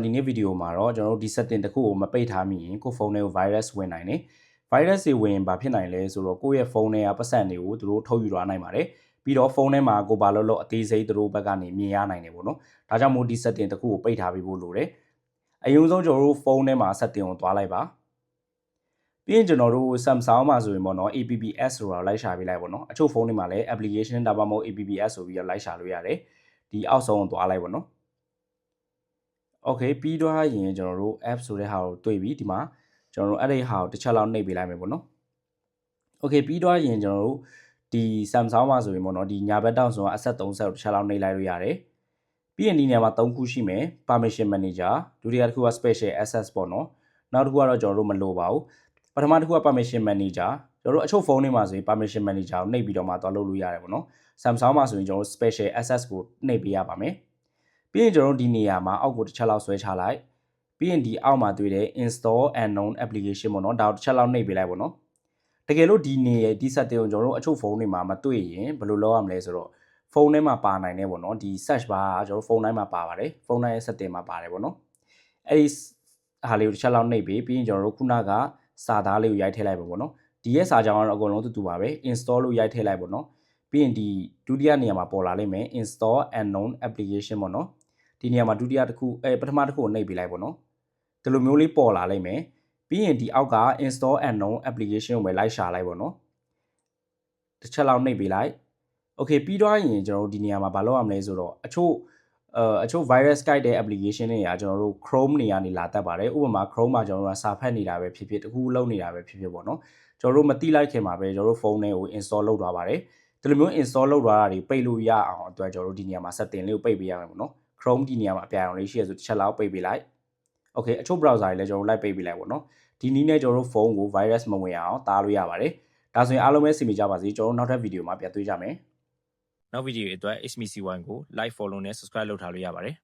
ဒီနေ့ဗီဒီယိုမှာတော့ကျွန်တော်တို့ဒီ setting တစ်ခုကိုမပိတ်ထားမိရင်ကိုယ့်ဖုန်းထဲကို virus ဝင်နိုင်တယ် virus တွေဝင်ဘာဖြစ်နိုင်လဲဆိုတော့ကိုယ့်ရဲ့ဖုန်းထဲကပတ်စံတွေကိုသူတို့ထုတ်ယူသွားနိုင်ပါတယ်ပြီးတော့ဖုန်းထဲမှာကိုဘာလို့အသေးစိတ်သူတို့ဘက်ကနေမြင်ရနိုင်တယ်ပေါ့နော်ဒါကြောင့်မို့ဒီ setting တစ်ခုကိုပိတ်ထားပြီးဖို့လိုတယ်အရင်ဆုံးကျွန်တော်တို့ဖုန်းထဲမှာ setting ကိုသွားလိုက်ပါပြီးရင်ကျွန်တော်တို့ Samsung မှာဆိုရင်ပေါ့နော် APPS ဆိုတာလိုက်ရှာပေးလိုက်ပေါ့နော်အချို့ဖုန်းတွေမှာလည်း application ဒါမှမဟုတ် APPS ဆိုပြီးတော့လိုက်ရှာလို့ရတယ်ဒီအောက်ဆုံးကိုသွားလိုက်ပေါ့နော်Okay ပြီးတော့ရင်ကျွန်တော်တို့ app ဆိုတဲ့ဟာကိုတွေ့ပြီဒီမှာကျွန်တော်တို့အဲ့ဒီဟာကိုတစ်ချက်လောက်နှိပ်ပေးလိုက်မယ်ပေါ့နော် Okay ပြီးတော့ရင်ကျွန်တော်တို့ဒီ Samsung မှာဆိုရင်ပေါ့နော်ဒီညာဘက်တောက်ဆိုတော့အဆက်30တစ်ချက်လောက်နှိပ်လိုက်လို့ရတယ်ပြီးရင်ဒီနေရာမှာ3ခုရှိမယ် permission manager ဒုတိယတစ်ခုက special access ပေါ့နော်နောက်တစ်ခုကတော့ကျွန်တော်တို့မလိုပါဘူးပထမတစ်ခုက permission manager ကျွန်တော်တို့အချို့ဖုန်းတွေမှာဆိုရင် permission manager ကိုနှိပ်ပြီးတော့မှသွားလုပ်လို့ရတယ်ပေါ့နော် Samsung မှာဆိုရင်ကျွန်တော်တို့ special access ကိုနှိပ်ပေးရပါမယ်ပြီးရင်ကျွန်တော်တို့ဒီနေရာမှာအောက်ကိုတစ်ချက်လောက်ဆွဲချလိုက်ပြီးရင်ဒီအောက်မှာတွေ့တဲ့ install unknown application ပေါ့နော်ဒါကိုတစ်ချက်လောက်နှိပ်ပေးလိုက်ပေါ့နော်တကယ်လို့ဒီနေရာဒီ setting ကိုကျွန်တော်တို့အချို့ဖုန်းတွေမှာမတွေ့ရင်ဘယ်လိုလုပ်ရမလဲဆိုတော့ဖုန်းထဲမှာပါနိုင်တယ်ပေါ့နော်ဒီ search bar ကကျွန်တော်ဖုန်းတိုင်းမှာပါပါတယ်ဖုန်းတိုင်းရဲ့ setting မှာပါတယ်ပေါ့နော်အဲ့ဒီဟာလေးကိုတစ်ချက်လောက်နှိပ်ပြီးရင်ကျွန်တော်တို့ခုနကစာသားလေးကိုရိုက်ထည့်လိုက်ပါပေါ့နော်ဒီရဲ့စာကြောင်းကတော့အကုန်လုံးတူပါပဲ install လို့ရိုက်ထည့်လိုက်ပေါ့နော်ပြီးရင်ဒီဒုတိယနေရာမှာပေါ်လာလိမ့်မယ် install unknown application ပေါ့နော်ဒီနေရာမှာဒုတိယတစ်ခုပထမတစ်ခုကိုနှိပ်ပေးလိုက်ပေါ့နော်ဒီလိုမျိုးလေးပေါ်လာလိမ့်မယ်ပြီးရင်ဒီအောက်က install unknown application ကိုပဲလိုက်ရှာလိုက်ပေါ့နော်တစ်ချက်လောက်နှိပ်ပေးလိုက် Okay ပြီးတော့ရင်ကျွန်တော်တို့ဒီနေရာမှာမလုပ်ရမလဲဆိုတော့အချို့ virus ကိုက်တဲ့ application တွေကကျွန်တော်တို့ Chrome နေရာနေလာတတ်ပါတယ်ဥပမာ Chrome မှာကျွန်တော်တို့စာဖတ်နေတာပဲဖြစ်ဖြစ်တခုလုံးနေတာပဲဖြစ်ဖြစ်ပေါ့နော်ကျွန်တော်တို့မသိလိုက်ခင်မှာပဲကျွန်တော်တို့ဖုန်းထဲကို install လုပ်သွားပါတယ်ဒီလိုမျိုး install လုပ်သွားတာတွေပိတ်လို့ရအောင်အတွက်ကျွန်တော်တို့ဒီနေရာမှာ setting လေးကိုပိတ်ပေးရမယ်ပေါ့နော် Chrome ဒီနေရာမှာအပြအောင်လေးရှိရဆိုတစ်ချက်လောက်ပိတ်ပေးလိုက် Okay အချို့ browser တွေလည်းကျွန်တော်တို့လိုက်ပိတ်ပေးလိုက်ပေါ့နော်ဒီနည်းနဲ့ကျွန်တော်တို့ဖုန်းကို virus မဝင်အောင်တားလို့ရပါတယ်ဒါဆိုရင်အားလုံးပဲစီမီကြပါစေကျွန်တော်တို့နောက်ထပ်ဗီဒီယိုမှာပြန်တွေ့ကြမယ်နောက်ဗီဒီယိုအတွက် HMC1 ကို like follow နဲ့ subscribe လုပ်ထားလို့ရပါတယ်